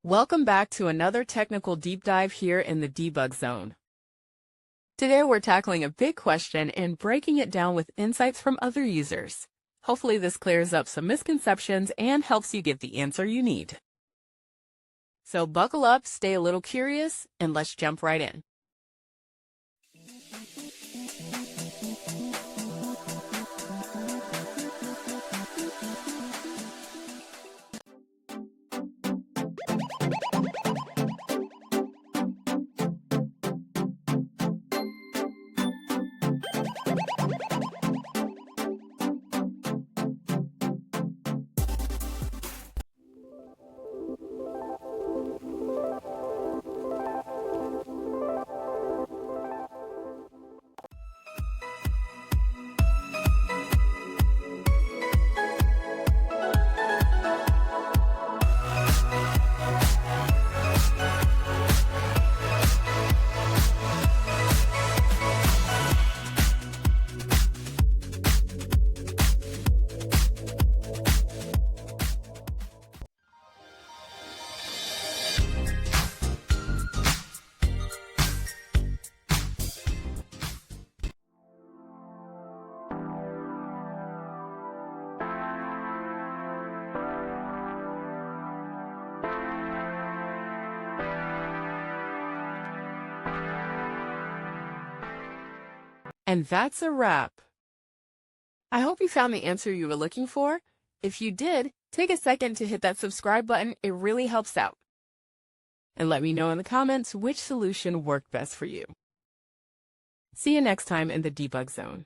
Welcome back to another technical deep dive here in the Debug Zone. Today we're tackling a big question and breaking it down with insights from other users. Hopefully this clears up some misconceptions and helps you get the answer you need. So buckle up, stay a little curious, and let's jump right in. And that's a wrap. I hope you found the answer you were looking for. If you did, take a second to hit that subscribe button. It really helps out. And let me know in the comments which solution worked best for you. See you next time in the Debug Zone.